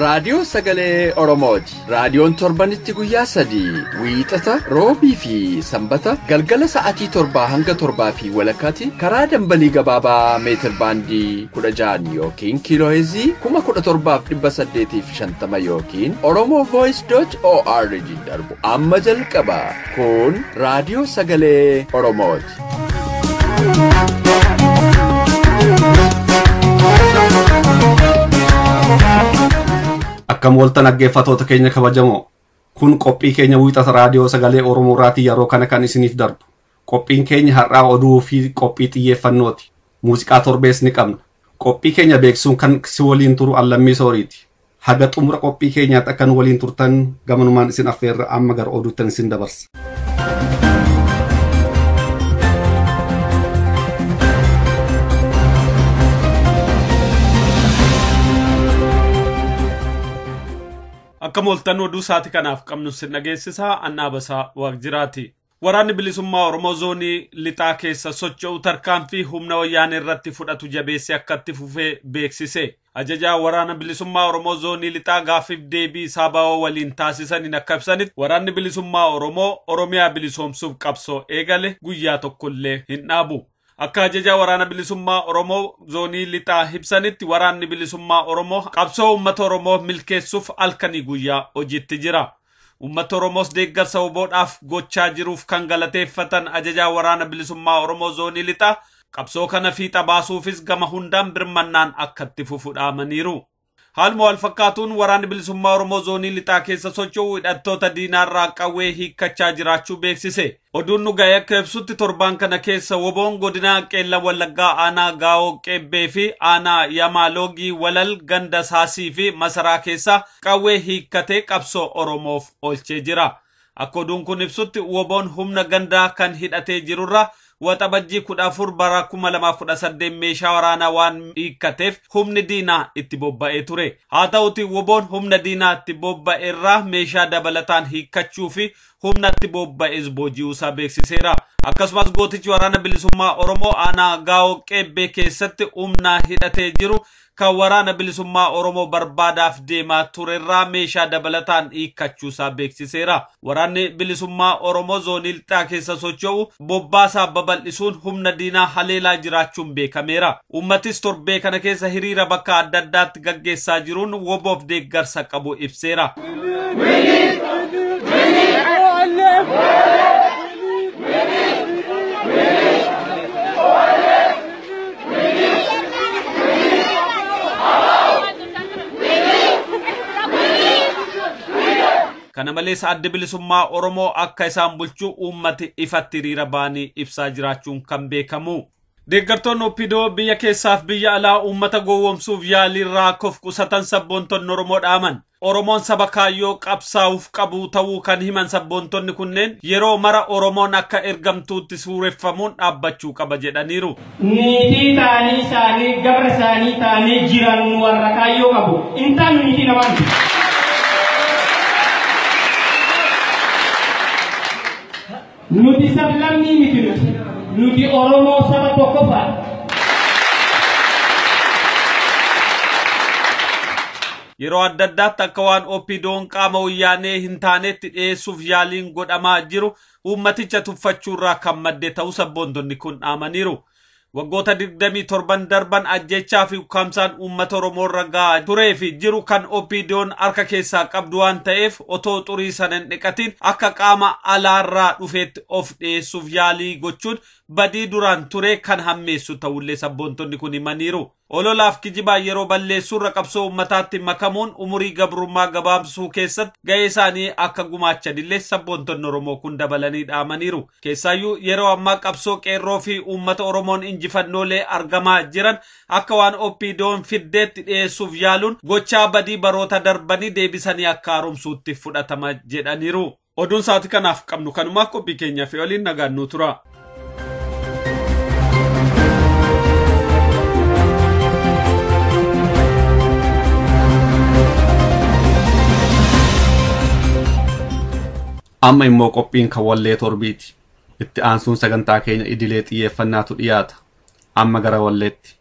raadiyoo sagalee Oromooti. Raadiyoon torbanitti guyyaa 3 wiixata roobii fi sanbata galgala sa'aatii 7 hanga 7 fi walakkaatti karaa dambalii gabaabaa meetir baandii 16 yookiin kiilooheezii 17,850 yookiin oromovoice.org darbu amma jalqaba. Kun raadiyoo sagalee Oromooti. Akkam waltan dhaggeeffattoota keenya kabajamoo kun qophii keenya wiixata raadiyoo sagalee Oromoo irraatii yeroo kana kan isiniif darbu. Qophiin keenya har'aa oduu fi qophii xiyyeeffannooti. Muuziqaa torbees ni qabna. Qophii keenya beeksisuun kan si waliin turu Allammii Sooriiti. Haga xumura qophii keenyaatti akka nu waliin turtan gamanumaan isin affeerra amma gara oduuttan isin dabarsa. Akka moltan oduu saati kanaaf qabnu sin dhageessisaa Annaabasaa Waaqjiraati. Waraanni bilisummaa Oromoo zoonii lixaa keessa socho'u tarkaanfii humna wayyaanee irratti fudhatu jabeessee akkatti fufee beeksise. Ajajaa waraana bilisummaa Oromoo zoonii lixaa gaaffiif deebii Saabawoo waliin taasisaniin akka ibsanitti waraanni bilisummaa Oromoo Oromiyaa bilisoomsuuf qabsoo eegale guyyaa tokkollee hin dhaabu. Akka ajajaa waraana bilisummaa Oromoo zoonii lixaa ibsanitti waraanni bilisummaa Oromoo qabsoo uummata Oromoo milkeessuuf halkanii guyyaa hojiitti jira. Uummata Oromoos deeggarsa oboodhaaf gochaa jiruuf kan galateeffatan ajajaa waraana bilisummaa Oromoo zoonii lixaa qabsoo kana fiixa baasuufis gama hundaan birmannaan akkatti fufudhaamaniiru. Haaluma wal fakkaatuun waraanni bilisummaa Oromoo zoonii lixaa keessa socho'u hidhattoota diinaarraa qawwee hiikkachaa jiraachuu beeksise. Oduun nu ga'e akka ibsutti torban kana keessa woboon godina Qeellam Wallaggaa aanaa Gaa'oo Qeebbee fi aanaa Yamaaloogii Walal ganda Saasii fi Masaraa keessa qawwee hiikkatee qabsoo Oromoof oolchee jira. Akka oduun kun ibsutti woboon humna gandaa kan hidhatee jirurra waxabajjii 14 bara 2018 meeshaa waraanaa waan hiikkateef humni diinaa itti bobba'ee ture. Haa ta'uti woboon humna diinaa itti bobba'e irraa meeshaa dabalataan hiikkachuu fi humna itti bobba'es booji'uusaa beeksiseera. Akkasumas gootichi waraana bilisummaa Oromoo aanaa Gaa'oo Qeebbee keessatti humna hidhatee jiru kan waraana bilisummaa Oromoo barbaadaaf deemaa turerraa meeshaa dabalataan hiikkachuusaa beeksiseera. Waraanni bilisummaa Oromoo zoonii lixaa keessa socho'u bobbaasaa babal'isuun humna diinaa haleelaa jiraachuun beekameera. Uummatis torbee kana keessa hiriira bakka adda addaatti gaggeessaa jiruun woboof deeggarsa qabu ibseera. Kana malees adda bilisummaa Oromoo akka isaan bulchuu uummati ifatti hiriira baanii ibsaa jiraachuun kan beekamu. Deeggartoonni Oppidoo biyya keessaaf biyya alaa uummata gowwoomsuuf yaaliirraa kof qusatan sabboontonni Oromoo dhaaman. Oromoon saba kaayyoo qabsaa'uuf qabu ta'uu kan himan sabboontonni kunneen yeroo mara Oromoon akka ergamtuutti suureffamuun dhaabbachuu qaba jedhaniiru. Niitii taanii isaanii gabra isaanii taanii jiran warra kaayyoo qabu. Intaan niitii namaan. Nuti sablammii miti nuti Oromoo saba tokkoffaa. Yeroo adda addaatti akka waan Oppidoon qaama wayyaanee hin taanetti dhiyeessuuf yaaliin godhamaa jiru uummaticha tuffachuurraa kan madde ta'uu sabboontonni kun dhaamaniiru. Waggoota 27 darban ajjechaa fi ukkaamsaan uummata Oromoo irra gahaa turee fi jiru kan Oppidoon harka keessaa qabdu waan ta'eef otoo xurii sana hin dhiqatin akka qaama alaarraa dhufeetti of dhiyeessuuf yaalii gochuun badii duraan ture kan hammeessu ta'ullee sabboontonni kun himaniiru. Ololaaf kijibaa yeroo balleessuurra qabsoo uummataatti makamuun umurii gabrummaa gabaabsuu keessatti ga'ee isaanii akka gumaachanillee sabboontonni Oromoo kun dabalanii dhaamaniiru. Keessaayyuu yeroo ammaa qabsoo qeerroo fi uummata Oromoon injifannoolee argamaa jiran akka waan Oppidoon fiddeetti dhiyeessuuf yaaluun gochaa badii baroota darbanii deebisanii akka haaromsuutti fudhatama jedhaniiru. Oduun saati kanaaf qabnu kanumaa qophii keenyaa fi waliin nagaannuu tura. Amma immoo qophiin kan wallee torbiiti. Itti aansuun sagantaa keenya idilee xiyyeeffannaatu dhiyaata. Amma gara walleetti.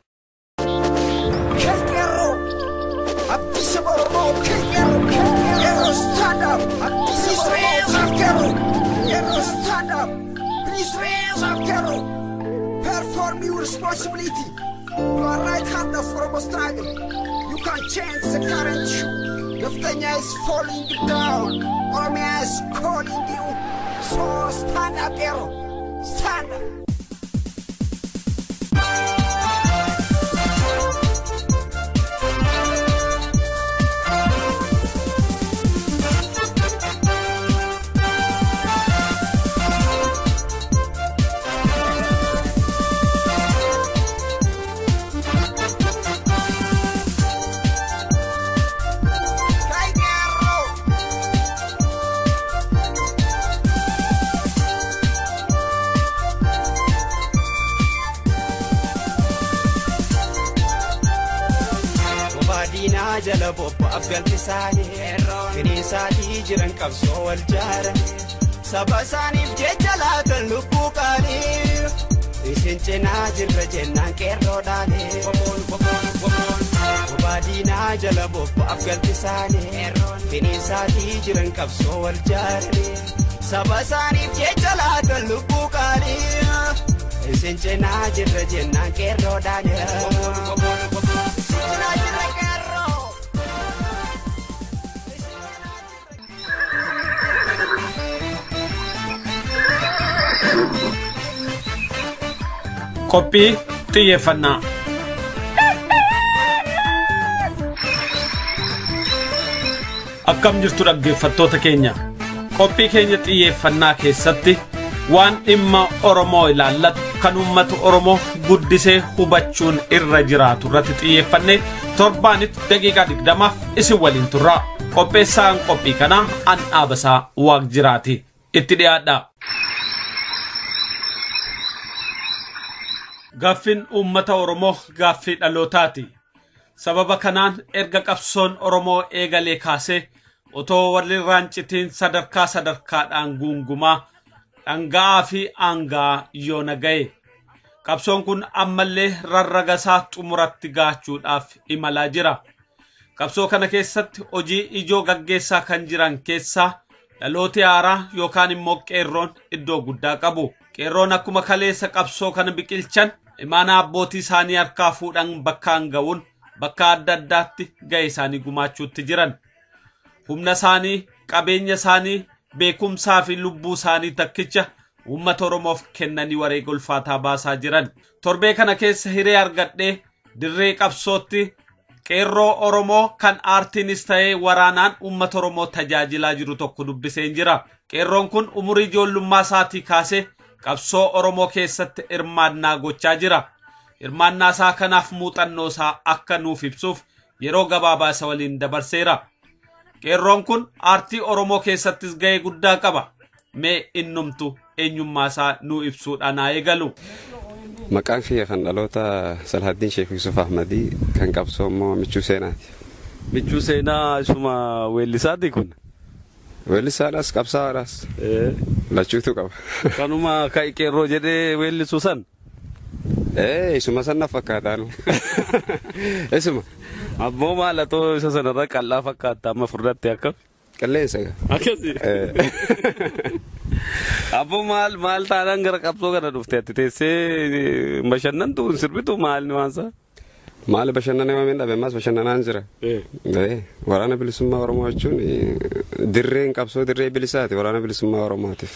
Abdisa Oromoo responsibility. You are right hand of Oromo struggle. You can change the current issue. Naftanya is falling down. Oromia is calling you. So stand up, hero. Stand up. jala bobba abgalti saani finiisaati jiran qabsoo wal jaaran saba saaniif jecha laatan lubbuu qaanii isin cinaa jirra jennaan qeerroodhaani baadiinaa jala bobba abgalti saani finiisaati jiran qabsoo wal jaaran saba saaniif jecha laatan lubbuu qaanii isin cinaa jirra jennaan qeerroodhaani Qophii xiyyeeffannaa. Akkam jirtu dhaggeeffattoota keenya. Qophii keenya xiyyeeffannaa keessatti waan dhimma Oromoo ilaallatu kan uummata Oromoo guddisee hubachuun irra jiraatu irratti xiyyeeffannee torbaanitti daqiiqaa 20 isin waliin turra. Qopheessaan qophii kanaa Annaabasaa Waaqjiraati. Itti dhiyaadhaa. Gaaffin uummata Oromoo gaaffii dhalootaati. Sababa kanaan erga qabsoon Oromoo eegalee kaasee otoo walirraan citiin sadarkaadhaan guungumaa dhanga'aa fi aangaa yoona ga'e. Qabsoon kun ammallee rarragasaa xumuratti gaachuudhaaf imalaa jira. Qabsoo kana keessatti hojii ijoo gaggeessaa kan jiran keessaa dhalooti haaraa yookaan immoo qeerroon iddoo guddaa qabu. Qeerroon akkuma kaleessa qabsoo kana biqilchan imaana abbootii isaanii harkaa fuudhan bakkaan ga'uun bakka adda addaatti ga'ee isaanii gumaachuutti jiran. Humna isaanii, qabeenya isaanii, beekumsaa fi lubbuu isaanii takkicha uummata Oromoof kennanii wareega ulfaataa baasaa jiran. Torbee kana keessa hiree argadhee dirree qabsootti qeerroo Oromoo kan aartiinis ta'ee waraanaan uummata Oromoo tajaajilaa jiru tokko dubbiseen jira. Qeerroon kun umurii ijoollummaa isaatii kaasee qabsoo Oromoo keessatti hirmaannaa gochaa jira. Hirmaannaa isaa kanaaf muuxannoo isaa akka nuuf ibsuuf yeroo gabaabaa isa waliin dabarseera. Qeerroon kun aartii Oromoo keessattis ga'ee guddaa qaba. Mee innumtu eenyummaa isaa nu ibsuudhaan haa eegalu. Maqaan kiyya kan dhaloota Salahaddiin Sheekh Yusuf Ahmadii kan qabsoo immoo Michuu Seenaati. Michuu Seenaa isuma weellisaati kun? Weellisaadhaas qabsaadhaas. Lachuutu qaba. Kanuma ka'e qeerroo jedhee weellisu san? Isuma san na fakkaataanu. Isuma. Abboo maalatoo isa sanarra qal'aa fakkaata amma furdatte akka? Qilleensa. Akkasi. Abboo maal taanaan gara qabsoo kana dhufte ati teessee bashannantu sirbitu maal ni waansa? Maal bashannanee waan dhabe mas bashannanaan jira. Waraana bilisummaa Oromoo jechuun dirreen qabsoo dirree bilisaati waraana bilisummaa Oromootiif.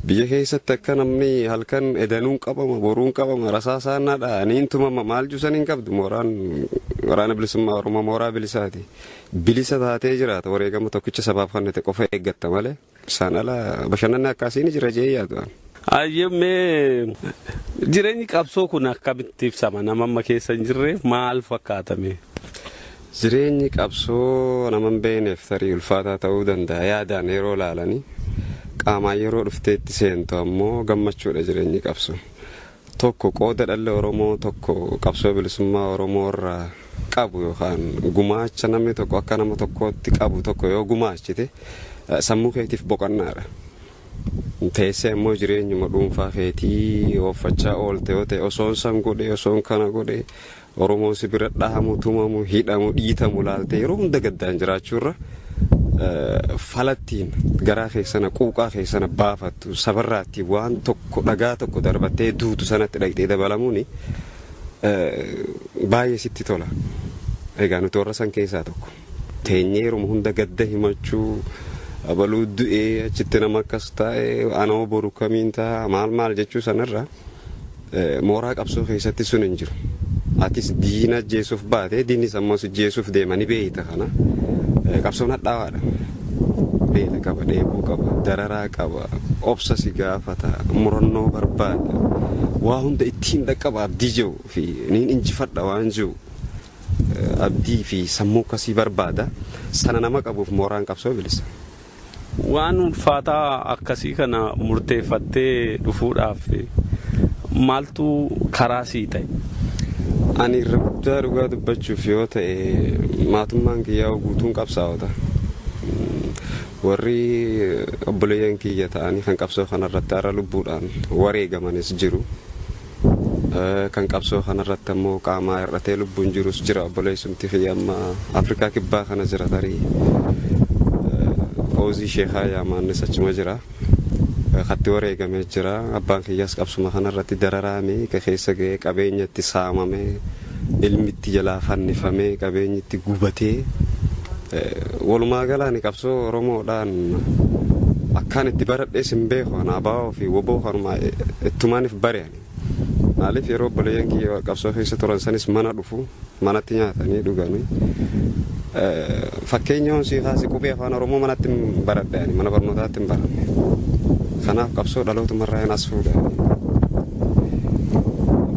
Biyya keessatti akka namni halkan edanuun qabama boruun qabama rasaasaanadha niin tumama maal jusaniin qabdu waraana bilisummaa Oromoo mooraa bilisaati. Bilisa taatee jiraata wareegama tokkicha sabaaf kannete qofa eeggatta malee isaan ala bashannanni akkasiin jira jee yaadu. Ayyemee jireenyi qabsoo kun akkamitti ibsama nama amma keessa hin jirreef maal fakkaatame? Jireenyi qabsoo nama hin beekneef tarii ulfaataa ta'uu danda'a yaadaan yeroo laalanii qaamaan yeroo dhufteetti seentu ammoo gammachuudha jireenyi qabsoo. Tokko qooda dhalli Oromoo tokko qabsoo bilisummaa Oromoo irraa qabu yookaan gumaacha namni tokko akka nama tokkootti qabu tokko yoo gumaachite sammuu keetiif boqonnaadha. Teessee immoo jireenyuma dhuunfaa keetii oofachaa oolte yoo ta'e osoon san godhe osoon kana godhe Oromoo si bira dhahamu tumamu hidhamu dhiitamu laalte yeroo hunda gaddaan jiraachuurra falattiin garaa keessana quuqaa keessana baafattu sabarraatti waan tokko dhagaa tokko darbattee duutu sanatti dhaqxee dabalamuuni baay'ee sitti tola. Egaa nuti warra san keessaa tokko. Teenyeeruma hunda gadda himachuu abaluu du'ee achitti nama akkas taa'e anoo boru kamiin ta'a maal jechuu sanarra mooraa qabsoo keessatti sun hin jiru. Atis diina jeesuuf baatee diinni sammoo si jeesuuf deemanii beeyta kana qabsoon hadhaawaadha. Beela qaba, dheebuu qaba, dararaa qaba, obsa si gaafata, murannoo barbaada. Waa hunda ittiin dhaqqaba abdii jiru fi niin injifadha waan jiru abdii fi sammuu akkasii barbaada. Sana nama qabuuf mooraan qabsoo bilisa. Waan ulfaataa akkasii kana murteeffattee dhufuudhaaf maaltu karaa sii ta'e? Ani irra guddaa dhugaa dubbachuuf yoo ta'e maatummaan kiyyaa guutuun qabsaa'ota. Warri obboleeyyan kiyya ta'anii kan qabsoo kanarratti har'a lubbuudhaan wareegamanis jiru. Kan qabsoo kanarratti ammoo qaamaa hir'atee lubbuun jirus jira. Obboleessumti kiyya amma Afrikaa kibbaa kana jira tarii. Fawzii Sheekaa Yaamaannis achuma jira. Khatti wareegamee jira. Abbaan kiyyaas qabsuma kanarratti dararaamee keessa ga'ee qabeenyatti saamamee ilmitti jalaa fannifamee qabeenyitti gubatee walumaa galaan qabsoo Oromoodhaan akkaan itti baradhees hin beeku. Abaa'oo fi woboo kanuma ittumaaniif bare'ani. Maaliif yeroo obboleeyyan kiyya qabsoo keessa turan sanis mana dhufu manatti nyaatanii dhuganii fakkeenya hoonsii kaasee qubee afaan Oromoo manatti hin baradheani mana barnootaatti hin baranne. Kanaaf qabsoo dhalootumarraa hin as fuudhani.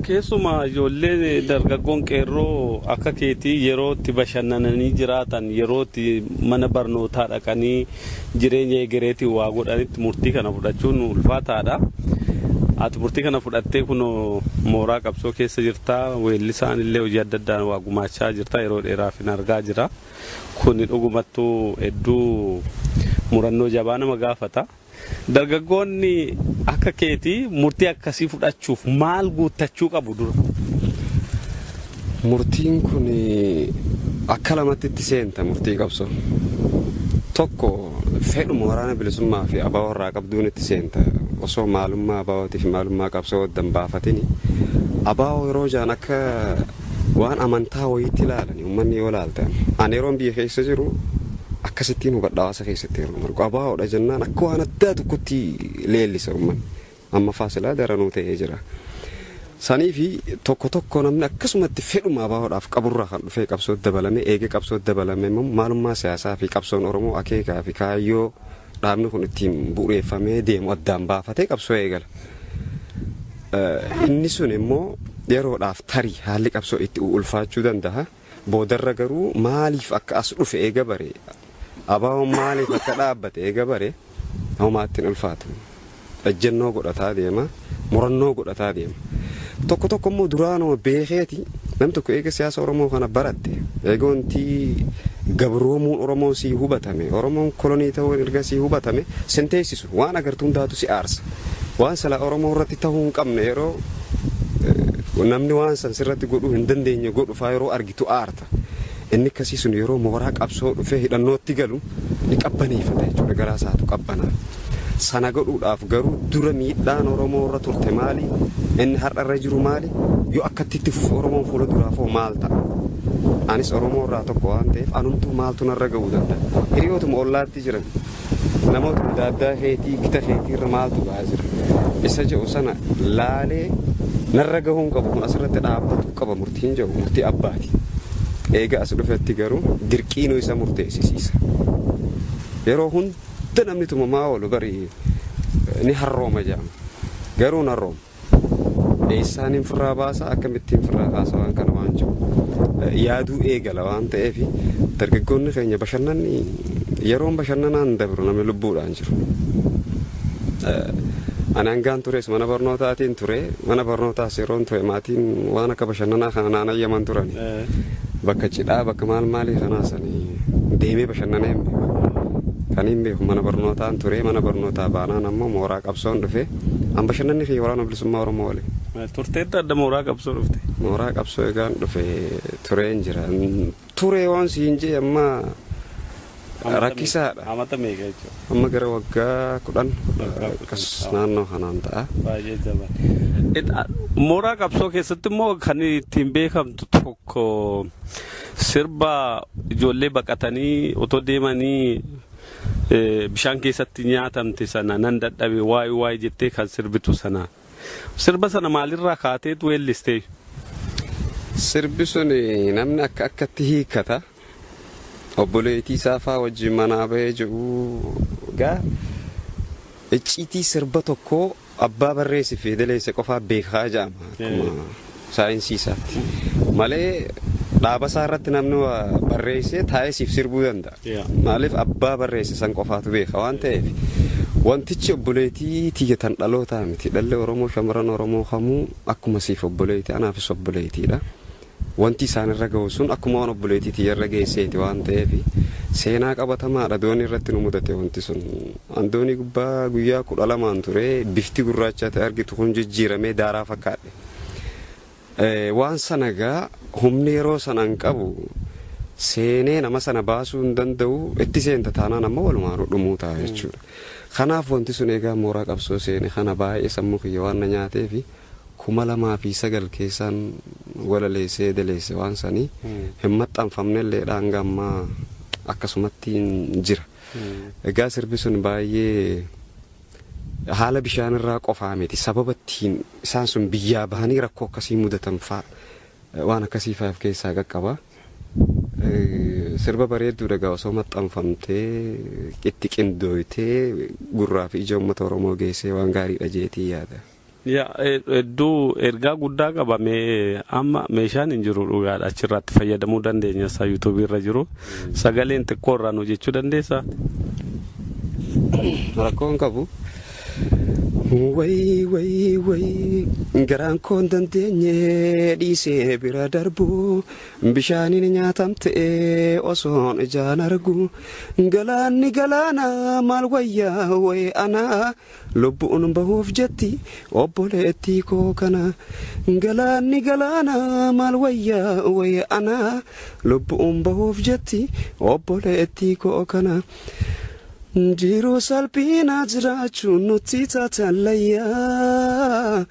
Keessumaa ijoolleen dargaggoon qeerroo akka keetii yeroo itti bashannananii jiraatan yeroo itti mana barnootaa dhaqanii jireenya egereetiin waa godhanitti murtii kana fudhachuun ulfaataadha. Ati murtii kana fudhattee kun mooraa qabsoo keessa jirtaa weellisaan illee hojii adda addaan waa gumaachaa jirtaa yeroo dheeraaf hin argaa jira. Kun dhugumattuu hedduu murannoo jabaa nama gaafata. Dargaggoonni akka keetii murtii akkasii fudhachuuf maal guuttachuu qabu dura? Murtiin kun akka lamatti itti seenta murtii qabsoo. Tokko fedhuma waraana bilisummaa fi abaa'oo irraa qabduun itti seenta. Osoo maalummaa abaa'ootii fi maalummaa qabsoo wajjin baafatini. Abaa'oo yeroo jaan akka waan amantaa wayiitti ilaalani uummanni yoo ilaaltan. Ani yeroon biyya keessa jiru akkasittiin hubadhaa hawaasa keessatti yeroo margu abaa'oodha jennaan akka waan addaa tokkotti leellisa uummanni. Amma faasilaa daranuu ta'ee jira. Sanii fi tokko namni akkasumatti fedhuma abaa'oodhaaf qaburraa kan dhufee qabsootti dabalame eegee qabsootti dabalame maalummaa siyaasaa fi qabsoon Oromoo akeekaa fi kaayyoo dhaabni kun ittiin bu'uureeffamee deemu addaan baafatee qabsoo eegala. Inni sun immoo yeroodhaaf tarii haalli qabsoo itti ulfaachuu danda'a. Boodarra garuu maaliif akka as dhufe eega bare abaa'oon maaliif akka dhaabbate eega bare homaatti hin ulfaatu. Ejjennoo godhataa deema, murannoo godhataa deema. Tokko immoo duraanuma beekeeti namni tokko eega siyaasa Oromoo kana baratte eega wanti gabroomuun Oromoo sii hubatame Oromoon kolonii ta'uun erga sii hubatame senteessisu waan agartuun daatu si aarsa waan sala Oromoo irratti ta'uu hin qabne yeroo namni waan san sirratti godhuu hin dandeenye godhufaa yeroo argitu aarta. Inni akkasii sun yeroo mooraa qabsoo dhufee hidhannootti galu ni qabbaneeffata jechuudha garaa isaatu qabbanaa. Sana godhuudhaaf garuu dura miidhaan Oromoo irra turte maali? Inni har'a irra jiru maali? Yoo akkatti itti fufu Oromoon fuula duraafoo maal ta'a? Anis Oromoo irraa tokko waan ta'eef anumtuu maaltu narra ga'uu danda'a? Hiriyootuma ollaatti jiran namoota adda addaa heetii gita heetii irra maaltu ba'aa jira? Isa jedhu sana laalee narra gahuun qabu kun asirratti dhaabbatu qaba murtiin jedhu murtii abbaati. Eega as dhufetti garuu dirqiinuu isa murteessisiisa. Yeroo hunda namni tumamaa oolu bari ni harrooma jedhama. Garuu hin harrooma. Eessaaniin firraa baasa akkamittiin firraa baasa waan kana waan jiru. Yaaduu eegala waan ta'eef dargaggoonni keenya bashannanni yeroon bashannanaan dabru namni lubbuudhaan jiru. Ani hangaan tures mana barnootaatiin ture mana barnootaas yeroon ture maatiin waan akka bashannanaa kana naan ayyaman turani. Bakka cidhaa bakka maalii kanaasanii deemee bashannanee hin beeku. Kan hin beeku mana barnootaan ture mana barnootaa baanaan ammoo mooraa qabsoon dhufe an bashannanni kiyya waraana bilisummaa Oromoo waliin. Turteetti adda mooraa qabsoo dhufte? Mooraa qabsoo egaan dhufe tureen jira. Ture waan siin jee amma rakkisaadha. Amata meeqa jechuudha? Amma gara waggaa 10 akkas naannoo kanaan ta'a. Baay'ee jabaa. Mooraa qabsoo keessatti immoo kan ittiin beekamtu tokko sirba ijoollee baqatanii otoo deemanii bishaan keessatti nyaatamte sana nan dadhabe waa'ee jettee kan sirbitu sana. Sirba sana maalirraa kaateetu weellistee? Sirbi sun namni akkatti hiikata. Obboleettii isaa fa'aa wajjin manaa bahee jiru gaa icciitii sirba tokko abbaa barreesse fi daleesse qofaa beekaa jedhama akkuma saayinsii isaatti malee dhaabasaa irratti namni barreesse taa'ee siif sirbuu danda'a. Maaliif abbaa barreesse san qofaatu beeka waan ta'eef wantichi obboleettii tiyyatan dhalootaa miti. Dhalli Oromoo shamarran Oromoo kamuu akkuma siif obboleettii anaafis obboleettiidha. Wanti isaan irra ga'u sun akkuma waan obboleettii tiyyarra geesseeti waan ta'eef seenaa qabatamaadha. Doonii irratti nu mudate wanti sun andoonii gubbaa guyyaa 12 ture bifti gurraacha ta'e argitu kun jijjiiramee daaraa fakkaate. Waan sana gaa humni yeroo sanaan qabu seenee nama sana baasuu hin danda'u itti seenta taanaan amma walumaan dhumuu ta'a jechuudha. Kanaaf wanti sun egaa mooraa qabsoo seene kana baay'ee sammuu kiyya waan na nyaateefi 2009 keessaan walaleessee daleesse waan sanii hin maxxanfamne illee hanga ammaa akkasumatti jira. Egaa sirbi sun baay'ee haala bishaanirraa qofaa miti sababa ittiin isaan sun biyyaa bahanii rakkoo akkasii mudatan fa'a waan akkasii fa'aaf keessaa qaqqaba. Sirba bareedduudha gaa osoo maxxanfamtee itti qindooytee gurraa fi ija uummata Oromoo geessee waan gaariidha jeetii yaada. Hedduu ergaa guddaa qabamee amma meeshaan hin jiru dhugaadha achirratti fayyadamuu dandeenya isaa yuutuubii irra jiru sagaleen xiqqoo irraa nu jechuu dandeessaa? Rakkoon qabu. Way garaan koon dandeenye dhiisee bira darbu bishaaniin nyaatamte osoon ijaan argu galaanni galaana maal wayyaa way ana lubbuun bahuuf jetti obboleettii koo kana galaanni galaana maal wayyaa way ana lubbuun bahuuf jetti obboleettii koo kana. Jiru salphina jiraachuun nuti taatalayyaa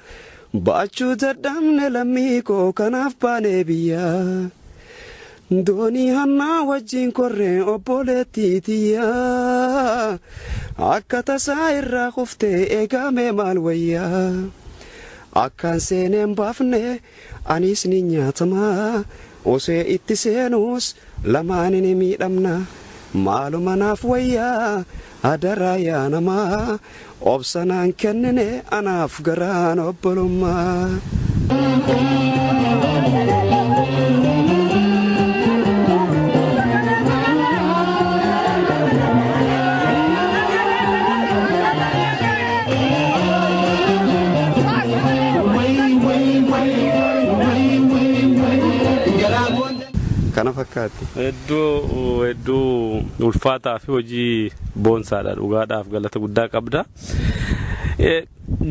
baachuu dadhabne lammii koo kanaaf baanee biyyaa doonii hannaa wajjin korree obboleettii tiyyaa akka tasaa irraa kuftee eegame maal wayyaa akkaan seeneen baafne anis ni nyaatamaa osoo itti seenuus lamaan ni miidhamna. Maaluma naaf wayyaa adaraa yaa namaa obsanaan kennine anaaf garaan obbolummaa. Kana fakkaatti. Hedduu ulfaataa fi hojii boonsaadha dhugaadhaaf galata guddaa qabda.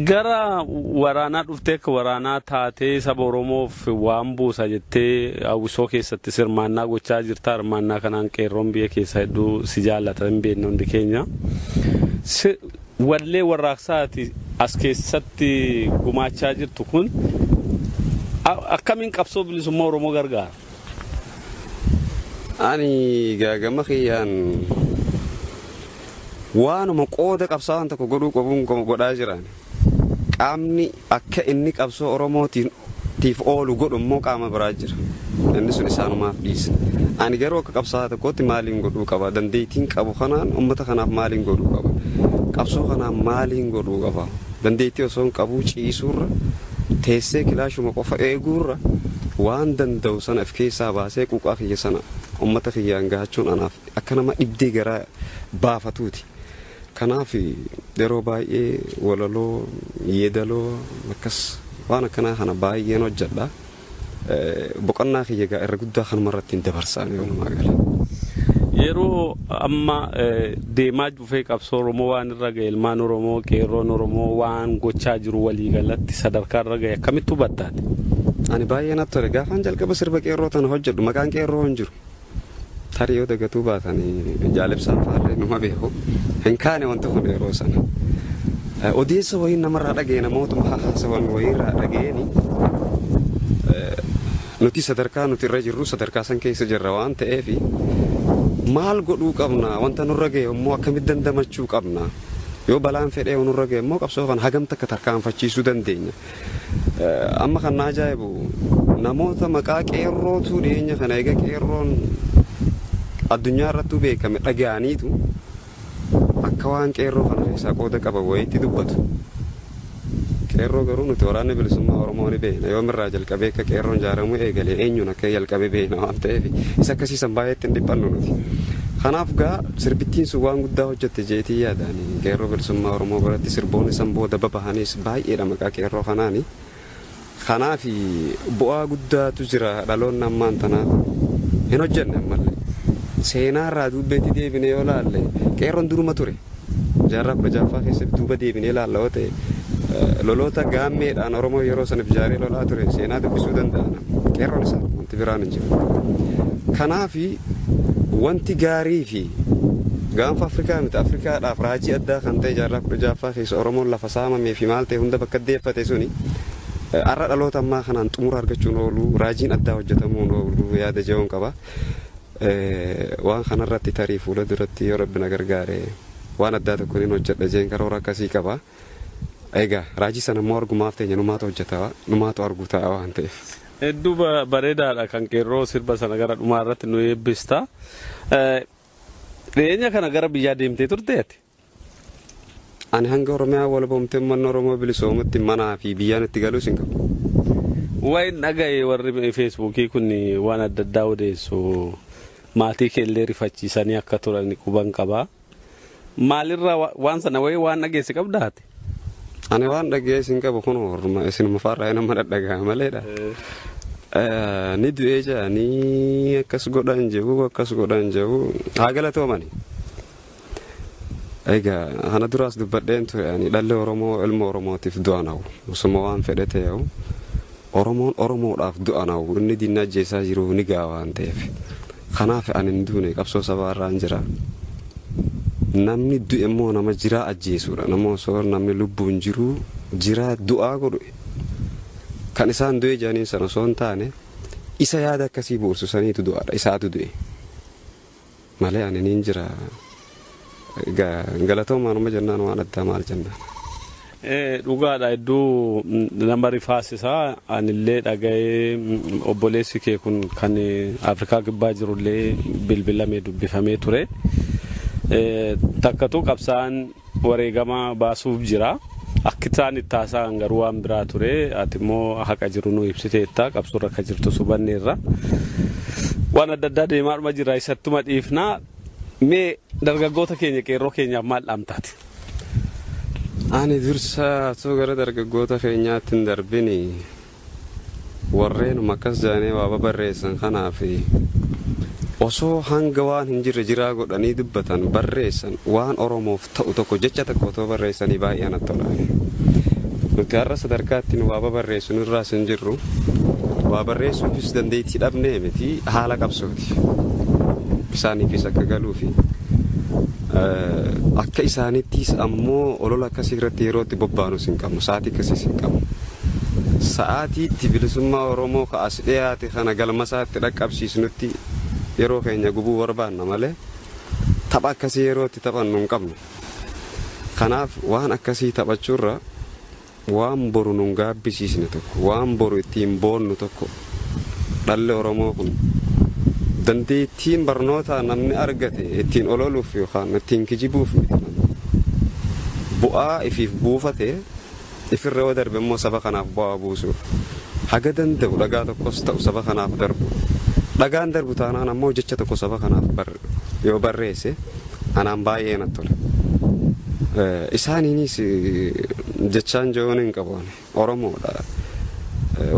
Gara waraanaa dhuftee akka waraanaa taatee saba Oromoof waan buusa jettee hawwisoo keessatti sirmaannaa gochaa jirta. Hirmaannaa kanaan qeerroon biyya keessaa hedduu si jaallata hin beekne hundi keenya. Wallee warraaqsaati as keessatti gumaachaa jirtu kun akkamiin qabsoo bilisummaa Oromoo gargaara? Ani gaagama kiyyaan waanuma qooda qabsaa'aan tokko godhuu qabuun godhaa jiran qaamni akka inni qabsoo Oromootiif oolu godhu immoo qaama biraa jira. Inni sun isaanumaaf dhiisa. Ani garuu akka qabsaa'aa tokkotti maaliin godhuu qaba? Dandeettiin qabu kanaan uummata kanaaf maaliin godhuu qaba? Qabsoo kanaaf maaliin godhuu qaba? Dandeettii osoo hin qabuu ciisuurra teessee kilaashuma qofa eeguurra waan danda'u sana of keessaa baasee quuqaa kiyya sana ummata kiyyaan gahachuun anaaf akka nama dhibdee garaa baafatuuti. Kanaaf yeroo baay'ee walaloo yeedaloo akkas waan akkanaa kana baay'een hojjedha. Boqonnaa kiyya gaa irra guddaa kanuma irratti hin dabarsaan yoo namaa gala. Yeroo amma deemaa dhufee qabsoo Oromoo waan irra ga'e ilmaan Oromoo qeerroon Oromoo waan gochaa jiru walii galatti sadarkaa irra ga'e akkamitti hubattaati? Ani baay'ee natti tole gaafaan jalqaba sirba qeerroo tana hojjedhu maqaan qeerroo hin jiru. tarii yoo dagatuu baatanii jaalibsaan fa'aa numa beeku hin kaane wanti kun yeroo sana odeessa wayii namarraa dhagee namootuma haasawan wayiirraa dhageeni nuti sadarkaa nuti irra jirru sadarkaa san keessa jirra waan ta'eef maal godhuu qabna wanta nurra ga'e immoo akkamitti dandamachuu qabna yoo balaan fedhee nurra ga'e immoo qabsoo kan hagam takka tarkaanfachiisuu dandeenya amma kan ajaa'ibu namoota maqaa qeerrootu dhiyeenya kana eega qeerroon addunyaa irratti beekame dhaga'aniitu akka waan qeerroo kana keessaa qooda qaba wayiitti dubbatu qeerroo garuu nuti waraanni bilisummaa Oromoo ni beekna yoomirraa jalqabee akka qeerroon ijaaramuu eegalee eenyuun akka jalqabee beekna waan ta'eef isa akkasiisan baay'eetti hin dhiphannu nuti kanaaf gaa sirbittiin sun waan guddaa hojjette jeetii yaadaani qeerroo bilisummaa Oromoo biratti sirboonni san booda babahanis baay'eedha maqaa qeerroo kanaani kanaaf bu'aa guddaatu jira dhaloonni ammaan tanaaf hin hojjenne ammallee seenaarraa duubbeetti deebinee yoo laalle qeerroon duruma ture jaarraa 16ffaa keessatti duuba deebinee laalla yoo ta'e loloota gaammeedhaan Oromoo yeroo saniif jaaree lolaa ture seenaa dubbisuu danda'ana qeerroon isaa wanti biraan hin jiru kanaaf wanti gaarii fi gaanfa Afrikaa miti Afrikaadhaaf raajii addaa kan ta'e jaarraa 16ffaa keessa Oromoon lafa saamamee fi maal ta'e hunda bakka deeffate suni arra dhaloota ammaa kanaan xumura argachuun oolu raajiin addaa hojjetamuun oolu yaada jechuun qaba waan kanarratti tarii fuula duratti yoo rabbi na gargaare waan addaa tokko hin hojjedha jeen karoora akkasii qaba egaa raajii sana immoo argumaaf ta'e numaatu hojjetaa numaatu argu ta'a waan ta'eef hedduu bareedaadha kan qeerroo sirba sana gara dhumaa irratti nu eebbista dhiyeenya kana gara biyyaa deemtee turteeti ani hanga Oromiyaa walabomtee manna Oromoo bilisoomutti manaa fi biyyaan itti galuu sin qabu wayin dhaga'ee warri feesbuukii kun waan adda addaa odeessu maatii keellee rifachiisanii akka turan quban qaba maalirraa waan sana wayii waan dhageesse qabdaati ani waan dhageesse hin qabu kun horma isinuma farraa nama dhadhagaa maleedha ni du'ee jaanii akkas godhan jehu haa galatoomani egaa hana duraas dubbadheen ture ani dhalle Oromoo ilma Oromootiif du'anaa'u osuma waan fedhe ta'e'u Oromoon Oromoodhaaf du'anaa'u inni diinna ajjeesaa jiru ni ga'a waan ta'eef kanaaf ani hin duune qabsoo sabaarraan jira namni du'e immoo nama jiraa ajjeesuudha nama osoo namni lubbuun jiru jiraa du'aa godhu kan isaan du'e jaaniin sana osoo hin taane isa yaada akkasii boorsu saniitu du'aadha isaatu du'e malee ani niin jira galatoomaanuma jennaan waan addaa maal jennaan dhugaadha hedduu nama rifaasisaa anillee dhaga'ee obboleessi kee kun kan Afrikaa kibbaa jirullee bilbilamee dubbifamee ture takkatu qabsaan wareegama baasuuf jira akka isaan itti haasa'an garuu waan biraa ture ati immoo haqa jiru nu ibsiteetta qabsuurra akka jirtu subanneerra waan adda addaa deemaadhuma jira isattuma dhiifnaa mee dargaggoota keenya qeerroo keenyaaf maal dhaamtaati ani dursa osoo gara dargaggoota keenyaatti hin darbini warreenuma akkas jaanee waa barreessan kanaaf osoo hanga waan hin jirre jiraa godhanii dubbatan barreessan waan Oromoof ta'u tokko jecha tokko otoo barreessanii baay'ee natti tola nuti har'a sadarkaatti nu waa barreessuun irraas hin jirru waa barreessuufis dandeettii dhabnee miti haala qabsooti isaaniifis akka galuufi akka isaanittis ammoo olola akkasii irratti yerootti bobbaanus hin qabnu sa'aatii akkasiis hin qabnu sa'aatiitti bilisummaa Oromoo ka'as dhiyaate kana galmasaatti dhaqqabsiisnutti yeroo keenya gubuu barbaanna malee tapha akkasii yerootti taphannu hin qabnu kanaaf waan akkasii taphachuurra waan boru nun gaabbisiisne tokko waan boru ittiin boonnu tokko dhalle Oromoo kun dandeettiin barnoota namni argate ittiin ololuuf yookaan ittiin kijibuuf bu'aa ifiif buufate ifirra yoo darbe immoo saba kanaaf bu'aa buusuuf haga danda'u dhagaa tokkos ta'u saba kanaaf darbu dhagaan darbu taanaan ammoo jecha tokko saba kanaaf yoo barreesse anaan baay'ee natti tola isaaniinis jechaan jechuun hin qabu Oromoodha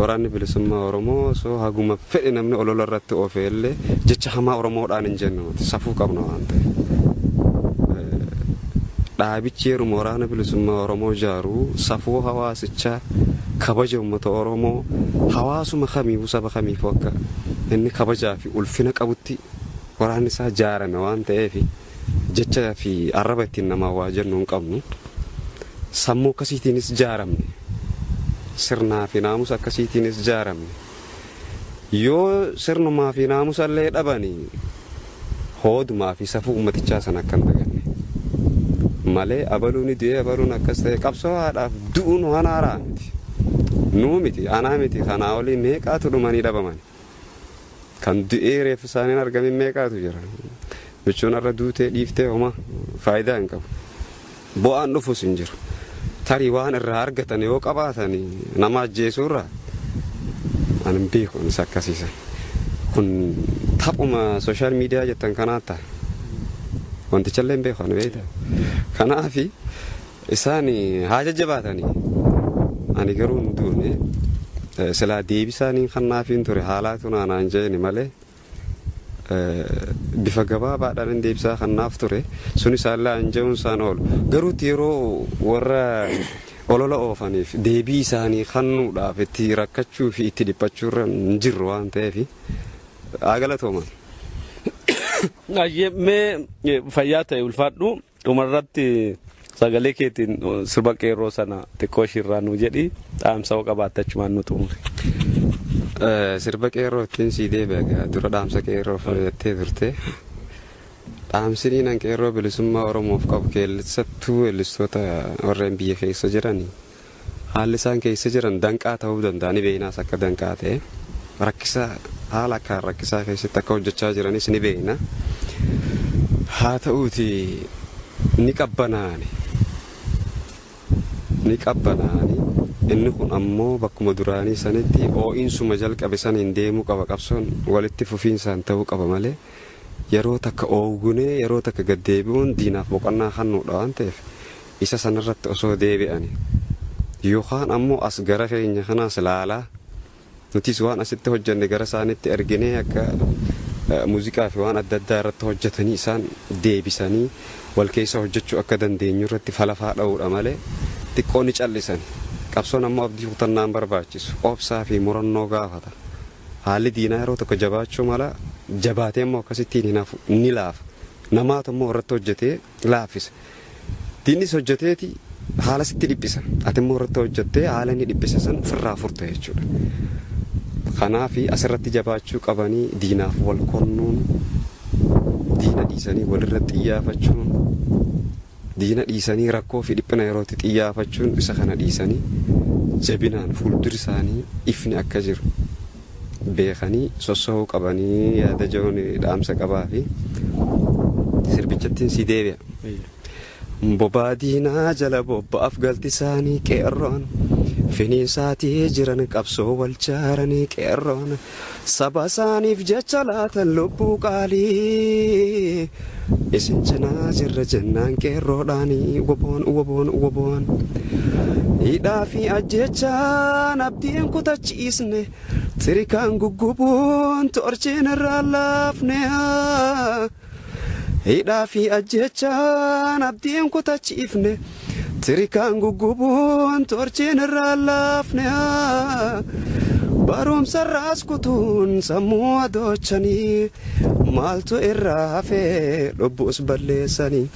waraanni bilisummaa Oromoo soo haguma fedhe namni olola irratti oofeellee jecha hamaa Oromoodhaan hin jennu safuu qabna waan ta'e dhaabichi yeruma waraana bilisummaa Oromoo jaaruu safuu hawaasichaa kabaja uummata Oromoo hawaasuma kamiifuu saba kamiifuu akka inni kabajaa fi ulfina qabutti waraanni isaa jaarame waan ta'eef jecha fi arraba ittiin namaa waa jennu hin qabnu. Sammuu akkasiitiinis jaaramne. Sirnaa fi naamusa akkasiitiinis jaaramne. Yoo sirnumaa fi naamusa illee dhabanii hoodumaa fi safuu ummatichaa sana akkan daganne. Malee abaluuni du'ee abaluun akkas ta'e qabsaa'aadhaaf du'uun waan haaraa miti. Nuu miti anaa miti kanaa olii meeqaatu dhumanii dhabaman. Kan du'ee reeffi isaaniin argamin meeqaatu jira. Michuun irra duutee dhiiftee homa faayidaa hin qabu. Bu'aan dhufus hin jiru. Tarii waan irraa argatan yoo qabaatan nama ajjeesuurraa ani hin beeku isa akkasiisan. Kun taphuma sooshaal miidiyaa jettan kanaatti wantichallee hin beeku ani beekta. Kanaaf isaan haa jajjabaatanii ani garuu hin duune silaa deebisaanii kannaafiin ture haalaatu naanaan jeeni malee bifa gabaabaadhaan hin deebisaa kannaaf ture sun isaallee anja'uun isaan oolu garuutti yeroo warra olola oofaniif deebii isaanii kannuudhaaf itti rakkachuu fi itti dhiphachuurra hin jirru waan ta'eef agalatooman. Mee fayyaa ta'e ulfaadhu dhumarratti sagalee keetiin sirba qeerroo sana xiqqoo shirraa nuu jedhi dhaamsa qabaattachumaan nu xumure. Sirba qeerroo ittiin sii deebi'a dura dhaamsa qeerroo fudhattee turte. Dhaamsiniin an qeerroo bilisummaa Oromoof qabu keessattuu weellistoota warreen biyya keessa jiran haalli isaan keessa jiran danqaa ta'uu danda'a ni beeknaas akka danqaa ta'e rakkisaa haala akkaan rakkisaa keessatti akka hojjechaa jiranis ni beekna. Haa ta'uuti ni qabbanaani inni kun ammoo bakkuma duraanii sanitti oo'insuma jalqabe saniin deemuu qaba qabsoon walitti fufiinsaan ta'uu qaba malee yeroo takka oogunee yeroo takka gaddeebi'uun diinaaf boqonnaa kennuudha waan ta'eef isa sanarratti osoo deebi'ani yookaan ammoo as gara keenya kanaas laalaa nutis waan asitti hojjenne gara isaanitti erginee akka muuziqaa fi waan adda addaa irratti hojjetanii isaan deebisanii wal keessa hojjechuu akka dandeenyu irratti falafaa dha'uudha malee xiqqoo ni callisan. Qabsoon ammoo abdii kutannaan barbaachisu obsaa fi murannoo gaafata. Haalli diinaa yeroo tokko jabaachuu mala jabaatee immoo akkasittiin hin hafu ni laafa. Namaatu immoo irratti hojjetee laaffisa. Diinnis hojjeteeti haala sitti dhiphisa. Ati immoo irratti hojjettee haala inni dhiphisa san firraa furta jechuudha. Kanaaf asirratti jabaachuu qabanii diinaaf wal konnuun diina dhiisanii walirratti xiyyeeffachuun diina dhiisanii rakkoo fi dhiphina yerootti xiyyeeffachuun isa kana dhiisanii jabinaan fuuldura isaanii ifni akka jiru beekanii sossoo'uu qabanii yaada joon dhaamsa qabaa fi sirbichattiin si deebi'a. Bobaa diinaa jala bobba'aaf galti isaanii qeerroon finiinsaatii jiran qabsoo wal jaaranii qeerroon saba isaaniif jecha laatan lubbuu qaalii isin cinaa jirra jennaan qeerroodhaanii woboon hidhaa fi ajjechaan abdiin kutachiisne tirikaan guggubuun torchiin irraa laafne hidhaa fi ajjechaan abdiin kutachiifne tirikaan guggubuun torchiin irraa laafne barumsa irraas kutuun sammuu adoochanii maaltu irraa hafee lubbuus balleessanii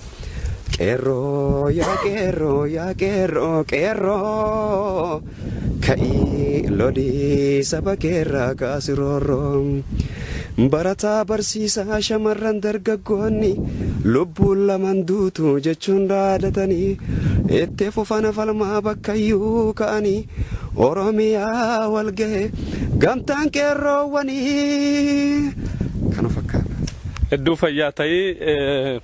qeerroo yaa qeerroo yaa qeerroo qeerroo ka'ii lolii saba keerraa kaasiroorroo barataa barsiisaa shamarran dargaggoonni lubbuun laman duutu jechuun dhaadatanii itti fufana falmaa bakkayyuu ka'anii Oromiyaa wal gahe gamtaan qeerroowwanii kana fakkaata. Hedduu fayyaa ta'ee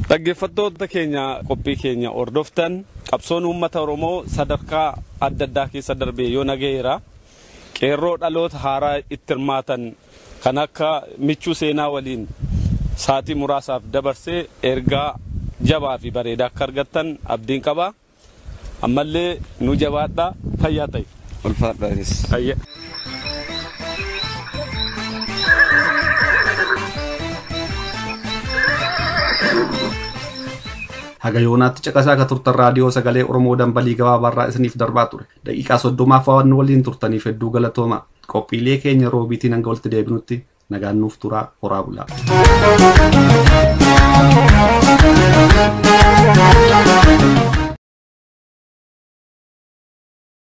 dhaggeeffattoota keenya qophii keenya hordoftan qabsoon uummata Oromoo sadarkaa adda addaa keessa darbee yoo nageera qeerroo dhaloota haaraa itti hirmaatan kan akka michuu seenaa waliin saatii muraasaaf dabarsee ergaa jabaa fi bareedaa akka argattan abdiin qaba. Ammallee nu jabaadhaa fayyaa ta'e. Ulfaadhaanis. Fayyaa. Haga yoonaatti caqasaa akka turtan raadiyoo sagalee Oromoo dambalii gabaabaarraa isiniif darbaa ture. Daqiiqaa 30 waan waliin turtaniif hedduu galatooma. Qophiilee keenya roobiitiin hanga walitti deebinutti nagaan nuuf turaa horaa bulaa.